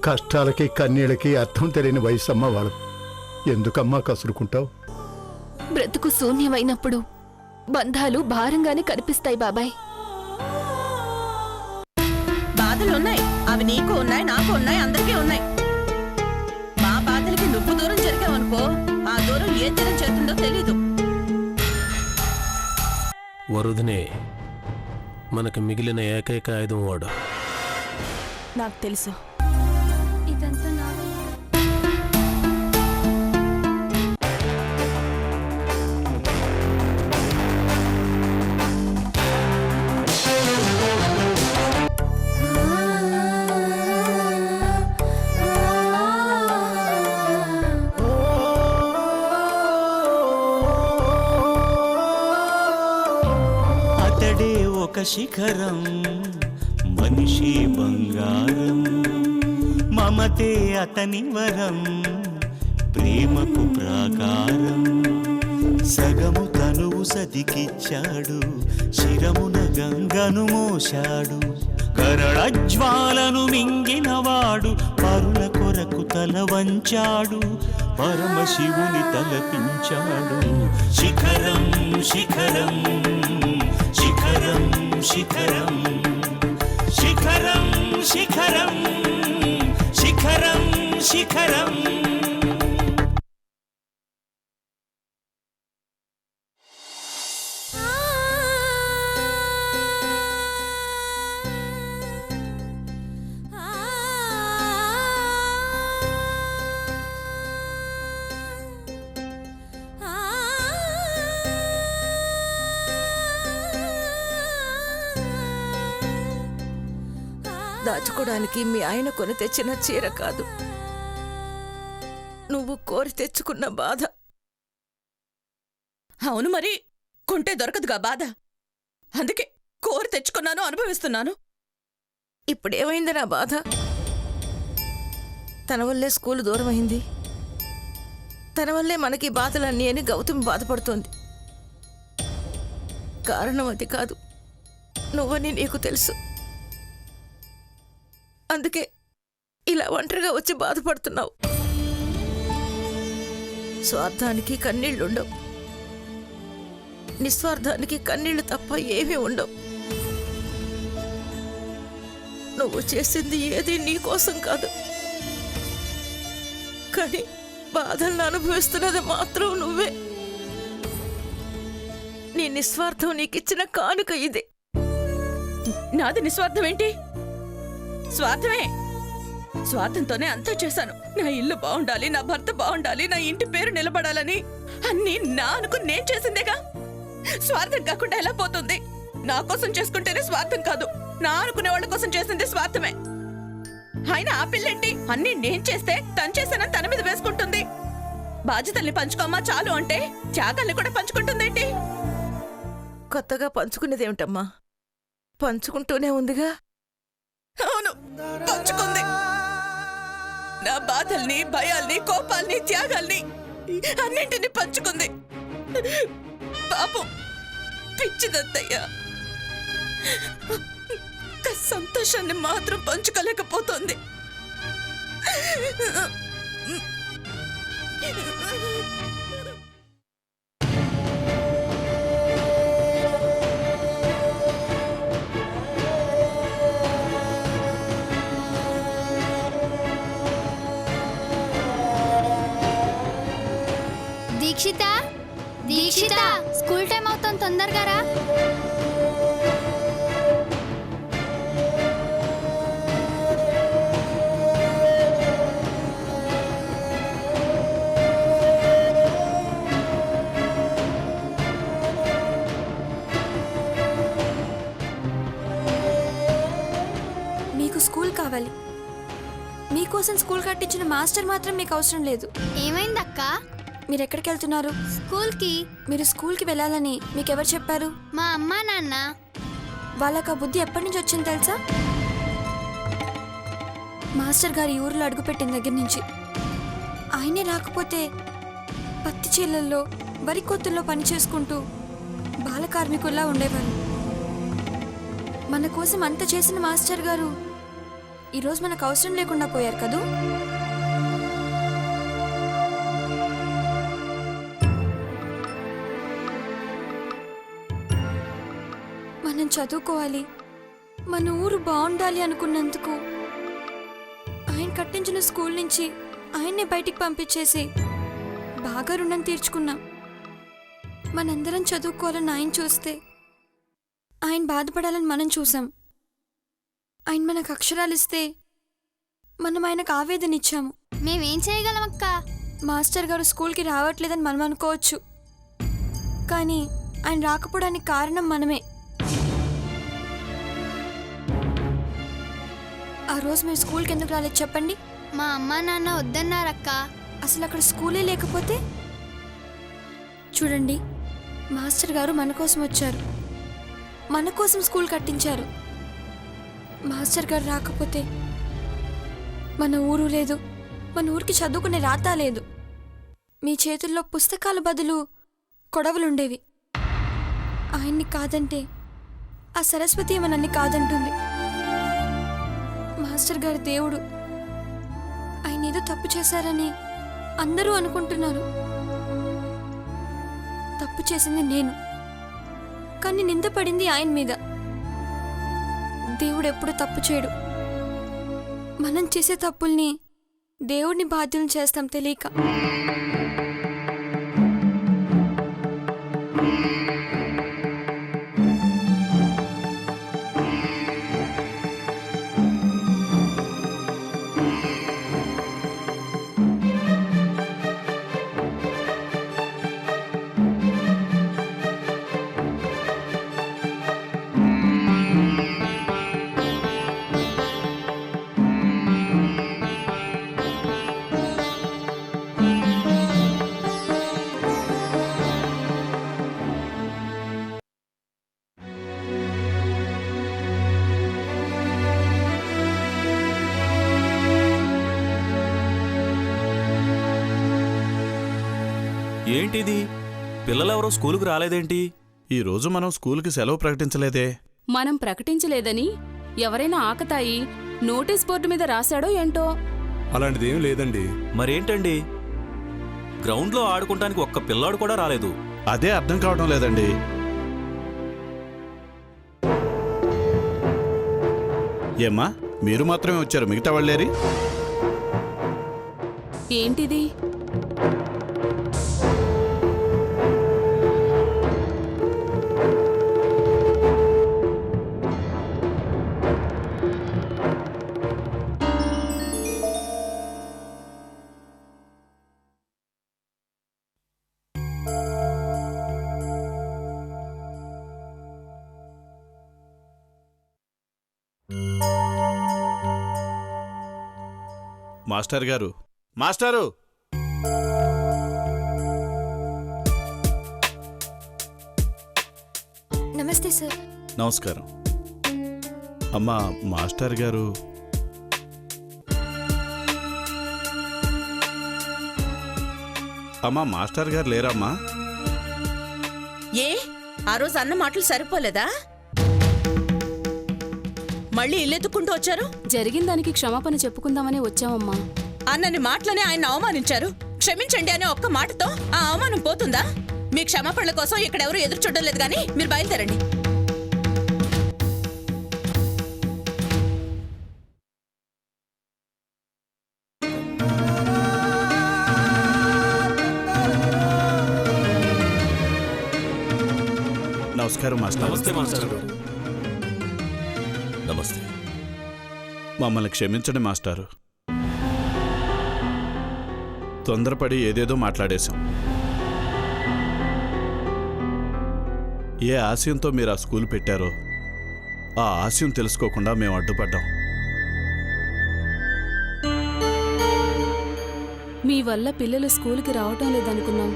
కష్టాలకి కన్నీళ్ళకి అర్థం తెలియని వయసమ్మ వాళ్ళు. ఎందుకమ్మా కసురుకుంటావు? బ్రతుకు శూన్యమైనప్పుడు బంధాలు భారంగానే కనిపిస్తాయి బాబాయ్. బాధలున్నాయి, అవి నీకు ఉన్నాయి, నాకు ఉన్నాయి, అందరికీ ఉన్నాయి. మా బాధలకి నువ్వు దూరం జరిగావనుకో, ఆ దూరం ఏ తీరం చేస్తుందో తెలీదు. వరుధనే మనకు మిగిలిన ఏకైక ఆయుధం వాడు. నాకు తెలుసు. ఇదంతా నా ఒక శిఖరం మనిషి బంగారం, మమతే అతని వరం, ప్రేమకు ప్రాకారం. సగము తనువు సతికిచ్చాడు, శిరమున గంగను మోశాడు. కరళజ్వాలను మింగినవాడు పరుల కొరకు తల వంచాడు, పరమశివుని తలపించాడు. శిఖరం శిఖరం శిఖరం శిఖరం శిఖరం శిఖరం శిఖరం శిఖరం. దాచుకోవడానికి మీ ఆయన కొని తెచ్చిన చీర కాదు, నువ్వు కోరి తెచ్చుకున్న బాధ. అవును, మరి కొంటే దొరకదుగా బాధ. అందుకే కోరి తెచ్చుకున్నాను, అనుభవిస్తున్నాను. ఇప్పుడేమైంది నా బాధ? తన వల్లే స్కూలు దూరమైంది, తన వల్లే మనకి బాధలన్నీ అని గౌతమి బాధపడుతోంది. కారణం అది కాదు, నువ్వని నీకు తెలుసు. అందుకే ఇలా ఒంటరిగా వచ్చి బాధపడుతున్నావు. స్వార్థానికి కన్నీళ్లుండవు, నిస్వార్థానికి కన్నీళ్లు తప్ప ఏమీ ఉండవు. నువ్వు చేసింది ఏది నీకోసం కాదు, కానీ బాధలను అనుభవిస్తున్నది మాత్రం నువ్వే. నీ నిస్వార్థం నీకిచ్చిన కానుక ఇదే. నాది నిస్వార్థం ఏంటి? స్వార్థమే. స్వార్థంతోనే అంతా చేశాను. నా ఇల్లు బాగుండాలి, నా భర్త బాగుండాలి, నా ఇంటి పేరు నిలబడాలని అన్నీ నా అనుకుని నేను చేసిందేగా. స్వార్థం కాకుండా ఎలా పోతుంది? నా కోసం చేసుకుంటేనే స్వార్థం కాదు, నా అనుకునే వాళ్ళ కోసం చేసింది స్వార్థమే. అయినా ఆ పిల్లేంటి, అన్నీ నేను చేస్తే తను చేశానని తన మీద వేసుకుంటుంది. బాధ్యతల్ని పంచుకోమ్మా చాలు అంటే త్యాగాల్ని కూడా పంచుకుంటుందేంటి? కొత్తగా పంచుకునేదేమిటమ్మా, పంచుకుంటూనే ఉందిగా. అవును, పంచుకుంది. నా బాధల్ని, భయాల్ని, కోపాల్ని, త్యాగాల్ని అన్నింటినీ పంచుకుంది. పాపం పిచ్చిదత్తయ్యా, సంతోషాన్ని మాత్రం పంచుకోలేకపోతుంది. దీక్షిత, దీక్షిత, స్కూల్ టైం అవుతుంది, తొందరగా రా. మీకు స్కూల్ కావాలి, మీకోసం స్కూల్ కట్టించిన మాస్టర్ మాత్రం మీకు అవసరం లేదు. ఏమైందక్క? మీరు ఎక్కడికి వెళ్తున్నారు? స్కూల్కి. మీరు స్కూల్కి వెళ్ళాలని మీకెవరు చెప్పారు? మా అమ్మా నాన్న. వాళ్ళకి ఆ బుద్ధి ఎప్పటి నుంచి వచ్చింది తెలుసా? మాస్టర్ గారి ఊరిలో అడుగుపెట్టిన దగ్గర నుంచి. ఆయనే రాకపోతే పత్తి చేలల్లో, వరి కొత్తుల్లో పని చేసుకుంటూ బాల కార్మికుల్లా ఉండేవారు. మన కోసం అంత చేసిన మాస్టర్ గారు ఈరోజు మనకు అవసరం లేకుండా పోయారు కదూ. మనం చదువుకోవాలి, మన ఊరు బాగుండాలి అనుకున్నందుకు ఆయన కట్టించిన స్కూల్ నుంచి ఆయన్నే బయటికి పంపించేసి బాగా రుణం తీర్చుకున్నాం. మనందరం చదువుకోవాలని ఆయన చూస్తే ఆయన బాధపడాలని మనం చూసాం. ఆయన మనకు అక్షరాలు ఇస్తే మనం ఆయనకు ఆవేదన ఇచ్చాము. మేమేం చేయగలం అక్క? మాస్టర్ గారు స్కూల్కి రావట్లేదని మనం అనుకోవచ్చు, కానీ ఆయన రాకపోవడానికి కారణం మనమే. ఆ రోజు మీరు స్కూల్కి ఎందుకు రాలేదు చెప్పండి? మా అమ్మ నాన్న వద్దన్నారక్క. అసలు అక్కడ స్కూలే లేకపోతే? చూడండి, మాస్టర్ గారు మన కోసం వచ్చారు, మన కోసం స్కూల్ కట్టించారు. మాస్టర్ గారు రాకపోతే మన ఊరు లేదు, మన ఊరికి చదువుకునే రాత లేదు. మీ చేతుల్లో పుస్తకాల బదులు కొడవలుండేవి. ఆయన్ని కాదంటే ఆ సరస్వతి మనల్ని కాదంటుంది. మాస్టర్ గారి దేవుడు, ఆయన ఏదో తప్పు చేశారని అందరూ అనుకుంటున్నారు. తప్పు చేసింది నేను, కానీ నింద పడింది ఆయన మీద. దేవుడు ఎప్పుడు తప్పు చేయడు. మనం చేసే తప్పుల్ని దేవుడిని బాధ్యులను చేస్తాం తెలియక. ఏంటిది? పిల్లలెవరో స్కూలుకు రాలేదేంటి? ఈరోజు మనం స్కూల్కి సెలవు ప్రకటించలేదే. మనం ప్రకటించలేదని ఎవరైనా ఆకతాయి నోటీస్ బోర్డు మీద రాశాడో ఏంటో. అలాంటిదేం లేదండి. మరేంటండి, గ్రౌండ్లో ఆడుకుంటానికి ఒక్క పిల్లాడు కూడా రాలేదు. అదే అర్థం కావడం లేదండి. ఏమ్మా, మీరు మాత్రమే వచ్చారు, మిగతా వాళ్ళేరి? ఏంటిది? మాస్టర్ గారు, మాస్టారు! నమస్తే సార్. నమస్కారం. అమ్మా, మాస్టర్ గారు అమ్మా, మాస్టర్ గారు లేరమ్మా? ఏ ఆ రోజు అన్న మాటలు సరిపోలేదా? మళ్ళీ ఇల్లెత్తుకుంటూ వచ్చారు. జరిగిన దానికి క్షమాపణ చెప్పుకుందామని వచ్చామమ్మా. అన్నని మాటలనే ఆయన అవమానించారు. క్షమించండి అనే ఒక్క మాటతో ఆ అవమానం పోతుందా? మీ క్షమాపణల కోసం ఇక్కడెవరూ ఎదురు చూడడం లేదు, కానీ మీరు బయలుదేరండి. నమస్కారం మాస్టర్. నమస్తే మాస్టర్. నమస్తే. మమ్మల్ని క్షమించండి మాస్టారు. తొందరపడి ఏదేదో మాట్లాడేశాం. ఏ ఆశయంతో మీరు ఆ స్కూల్ పెట్టారో ఆ ఆశయం తెలుసుకోకుండా మేము అడ్డుపడ్డాం. మీ వల్ల పిల్లలు స్కూల్కి రావటం లేదనుకున్నాం.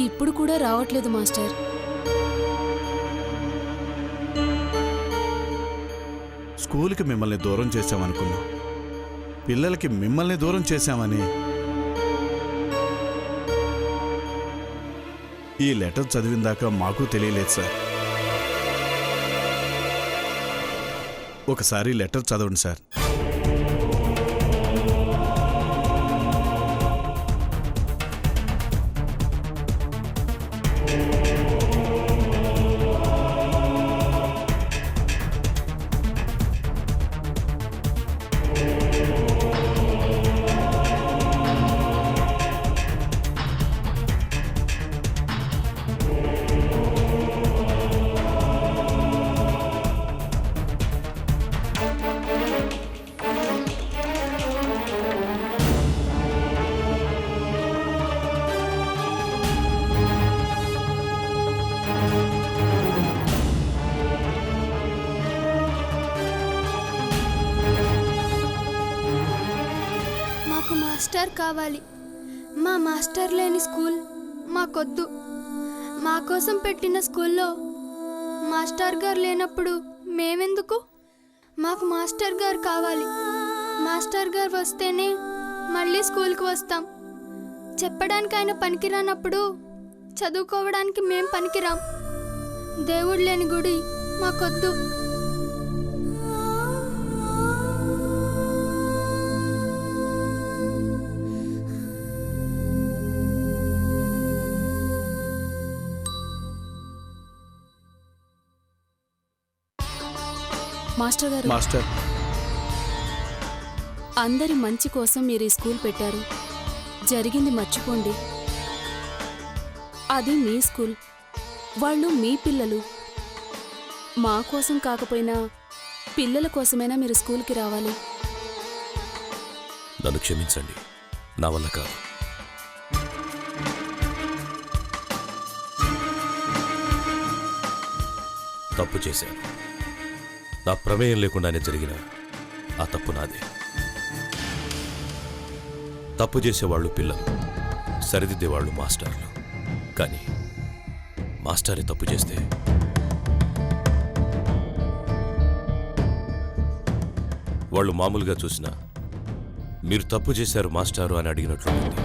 ఇప్పుడు కూడా రావట్లేదు మాస్టర్. స్కూల్కి మిమ్మల్ని దూరం చేశామనుకున్నాం, పిల్లలకి మిమ్మల్ని దూరం చేశామని ఈ లెటర్ చదివిన దాకా మాకు తెలియలేదు సార్. ఒకసారి లెటర్ చదవండి సార్. మాకు మాస్టర్ కావాలి. మా మాస్టర్ లేని స్కూల్ మాకొద్దు. మా కోసం పెట్టిన స్కూల్లో మాస్టర్ గారు లేనప్పుడు మేమెందుకు? మాకు మాస్టర్ గారు కావాలి. మాస్టర్ గారు వస్తేనే మళ్ళీ స్కూల్కి వస్తాం. చెప్పడానికి ఆయన పనికిరానప్పుడు చదువుకోవడానికి మేం పనికిరాం. దేవుడు లేని గుడి మాకొద్దు. మాస్టర్ గారు, మాస్టర్, అందరి మంచి కోసం మీరు ఈ స్కూల్ పెట్టారు. జరిగింది మర్చిపోండి. అది మీ స్కూల్, వాళ్ళు మీ పిల్లలు. మా కోసం కాకపోయినా పిల్లల కోసమైనా మీరు స్కూల్కి రావాలి. నన్ను క్షమించండి, నా వల్ల కాదు. తప్పు చేశాను. నా ప్రమేయం లేకుండానే జరిగిన ఆ తప్పు నాదే. తప్పు చేసేవాళ్ళు పిల్లలు, సరిదిద్దేవాళ్ళు మాస్టర్లు. కానీ మాస్టరే తప్పు చేస్తే వాళ్ళు మామూలుగా చూసినా మీరు తప్పు చేశారు మాస్టారు అని అడిగినట్లుంటుంది.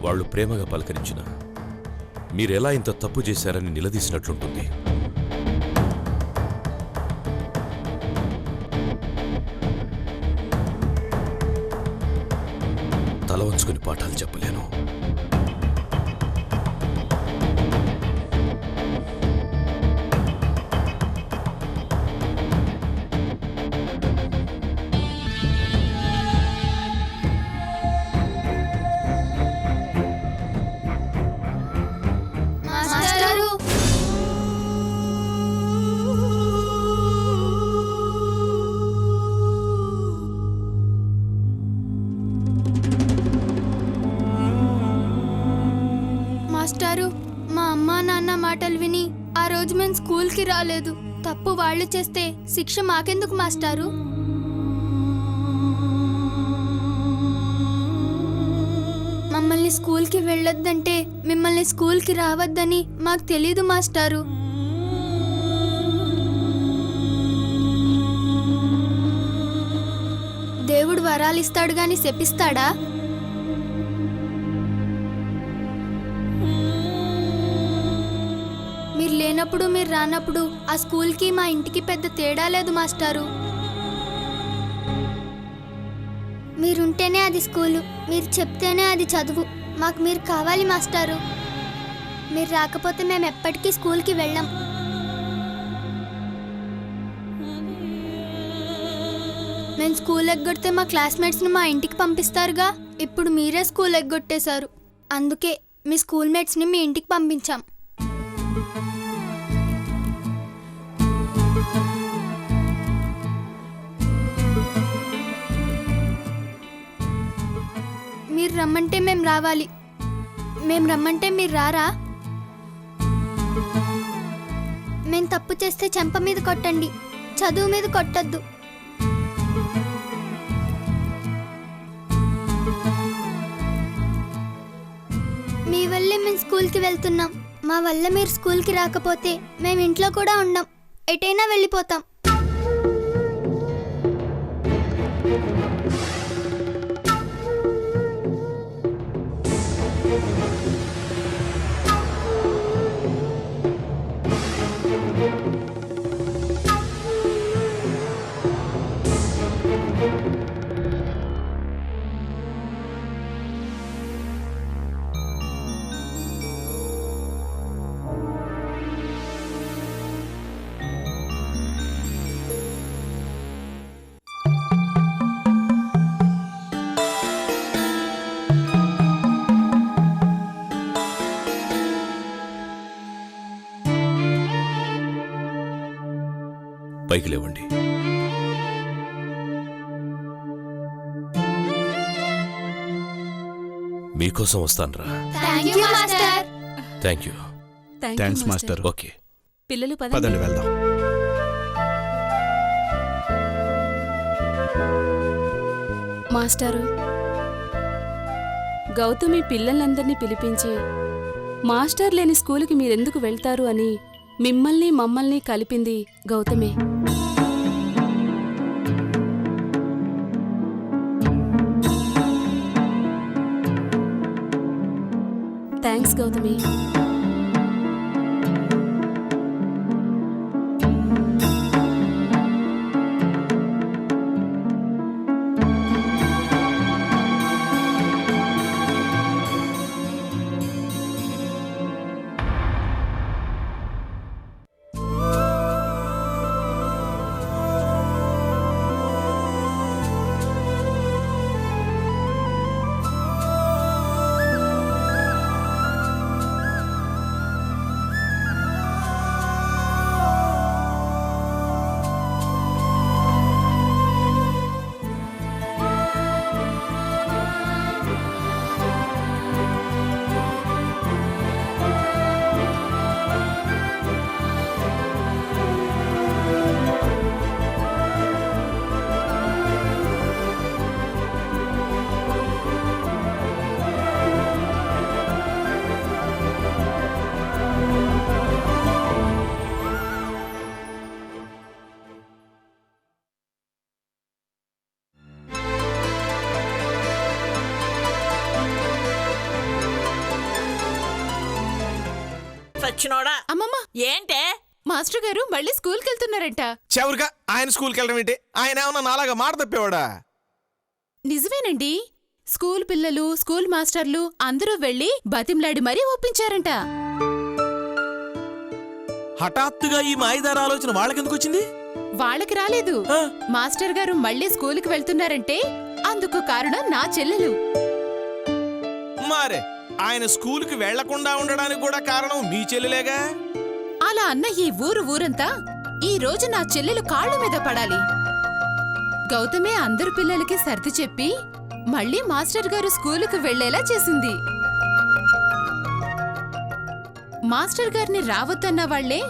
వాళ్ళు ప్రేమగా పలకరించిన మీరెలా ఇంత తప్పు చేశారని నిలదీసినట్లుంటుంది. తల వంచుకుని పాఠాలు చెప్పలేను. మాస్టరు, మాస్టారు, మా అమ్మా నాన్న మాటలు విని ఆ రోజు మేము స్కూల్కి రాలేదు. తప్పు వాళ్ళు చేస్తే శిక్ష మాకెందుకు మాస్టారు? మమ్మల్ని స్కూల్కి వెళ్ళొద్దంటే మిమ్మల్ని స్కూల్కి రావద్దని మాకు తెలీదు మాస్టారు. దేవుడు వరాలు ఇస్తాడు గాని శపిస్తాడా? మీరు లేనప్పుడు మీరు రానప్పుడు ఆ స్కూల్కి మా ఇంటికి పెద్ద తేడా లేదు మాస్టారు. మీరుంటేనే అది స్కూలు, మీరు చెప్తేనే అది చదువు. మాకు మీరు కావాలి మాస్టారు. మీరు రాకపోతే మేము ఎప్పటికీ స్కూల్కి వెళ్ళాం. మేము స్కూల్ ఎగ్గొడితే మా క్లాస్మేట్స్ని మా ఇంటికి పంపిస్తారుగా. ఇప్పుడు మీరే స్కూల్ ఎగ్గొట్టేశారు. అందుకే మీ స్కూల్మేట్స్ని మీ ఇంటికి పంపించాం. మీరు రమ్మంటే మేము రావాలి. మేము రమ్మంటే మీరు రారా? మేము తప్పు చేస్తే చెంప మీద కొట్టండి, చదువు మీద కొట్టద్దు. మీ వల్లే మేము స్కూల్కి వెళ్తున్నాం. మా వల్ల మీరు స్కూల్కి రాకపోతే మేము ఇంట్లో కూడా ఉండం, ఎటైనా వెళ్ళిపోతాం. పైకి లేవండి. మీకోసం వస్తానురా. Thank you master. Thank you. Thanks master. Okay, పిల్లలు పదండి వెళ్దాం. మాస్టారు, గౌతమి పిల్లలందరినీ పిలిపించి మాస్టర్ లేని స్కూలుకి మీరెందుకు వెళ్తారు అని మిమ్మల్ని మమ్మల్ని కలిపింది గౌతమే. థ్యాంక్స్ గౌతమి. సచ్చినోడా అమ్మమ్మ, ఏంటే? మాస్టర్ గారు మళ్ళీ స్కూల్కి వెళ్తున్నారంట. చెవురుగా ఆయన స్కూల్కి వెళ్ళడం ఏంటి? ఆయన ఏమన్నా నాలాగా మాట తప్పేవాడా? నిజమేనండి. స్కూల్ పిల్లలు, స్కూల్ మాస్టర్లు అందరూ వెళ్లి బతిమ్లాడి మరీ ఒప్పించారంట. హఠాత్తుగా ఈ మాయదార ఆలోచన వాళ్ళకెందుకు వచ్చింది? వాళ్ళకి రాలేదు. మాస్టర్ గారు మళ్ళీ స్కూల్కి వెళ్తున్నారంటే అందుకు కారణం నా చెల్లెలు. మారే ఆయన స్కూల్కి వెళ్లకుండా ఉండడానికి కూడా కారణం మీ చెల్లెలేగా. అలా అన్న ఈ ఊరంతా ఈ రోజు నా చెల్లెలు కాళ్ళ మీద పడాలి. గౌతమే అందరు పిల్లలకి సర్ది చెప్పి మళ్ళీ మాస్టర్ గారు స్కూలుకు వెళ్లేలా చేసింది. మాస్టర్ గారిని రావద్దన్న వాళ్లే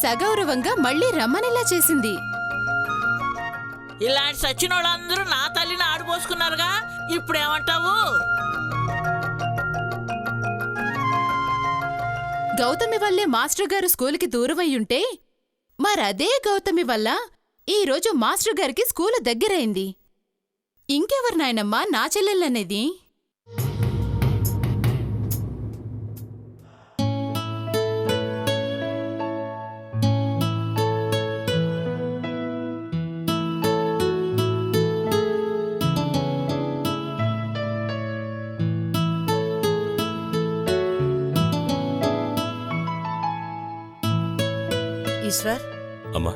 సగౌరవంగా మళ్ళీ రమ్మనేలా చేసింది. ఇలాంటి సచ్చినోళ్ళందరూ నా తల్లిని ఆడిపోసుకున్నారుగా, ఇప్పుడేమంటావు? గౌతమి వల్లే మాస్టర్ గారు స్కూలుకి దూరమయ్యుంటే మరదే గౌతమి వల్ల ఈరోజు మాస్టర్ గారికి స్కూలు దగ్గరైంది. ఇంకెవరు నాయనమ్మా నా చెల్లెళ్ళనేది? ఈశ్వర్, అమ్మా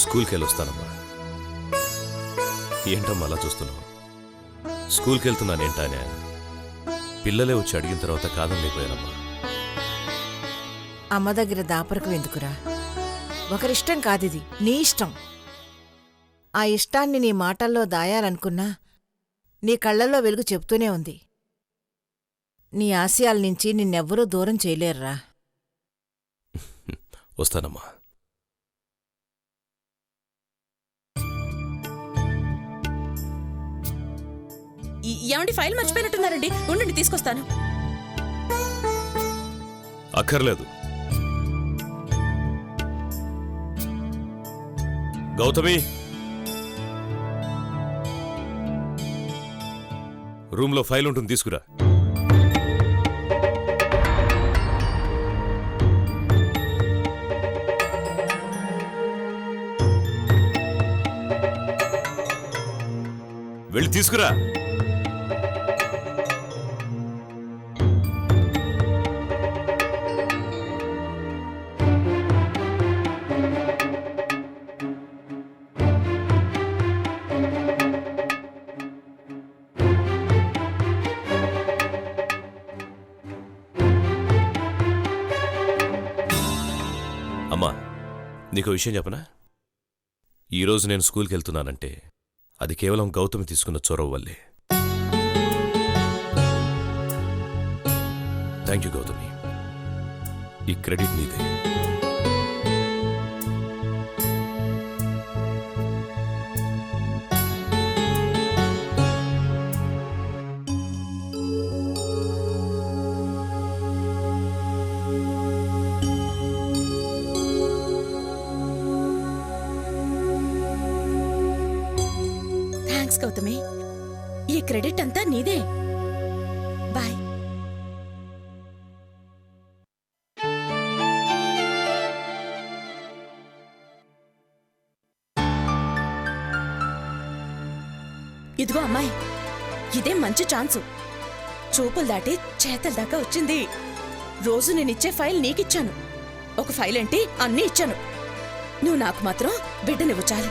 స్కూల్కి వెళ్ళొస్తానమ్మా. ఏంటమ్మా అలా చూస్తున్నావు? స్కూల్కి వెళ్తున్నానేంటానే? పిల్లలే వచ్చి అడిగిన తర్వాత కాదని లేకపోయానమ్మా. అమ్మ దగ్గర దాపరకు ఎందుకురా? ఒకరిష్టం కాదిది, నీ ఇష్టం. ఆ ఇష్టాన్ని నీ మాటల్లో దాయాలనుకున్నా నీ కళ్ళల్లో వెలుగు చెప్తూనే ఉంది. నీ ఆశయాల నుంచి నిన్నెవ్వరూ దూరం చేయలేరురా. వస్తానమ్మా. ఏమండి, ఫైల్ మర్చిపోయినట్టున్నారండి. ఉండండి, తీసుకొస్తాను. అక్కర్లేదు. గౌతమి, రూమ్లో ఫైల్ ఉంటుంది, తీసుకురా. వెళ్ళి తీసుకురా. అమ్మా నీకు విషయం చెప్పనా? ఈరోజు నేను స్కూల్కి వెళ్తున్నానంటే అది కేవలం గౌతమి తీసుకున్న చొరవ వల్లే. థ్యాంక్ యూ గౌతమి, ఈ క్రెడిట్ నీదే. థ్యాంక్స్ గౌతమి, ఈ క్రెడిట్ అంతా నీదే. బాయ్. ఇదిగో అమ్మాయి, ఇదే మంచి ఛాన్సు. చూపులు దాటి చేతల దాకా వచ్చింది. రోజు నేనిచ్చే ఫైల్ నీకిచ్చాను. ఒక ఫైల్ ఏంటి అన్నీ ఇచ్చాను. నువ్వు నాకు మాత్రం బిడ్డనివ్వు చాలు.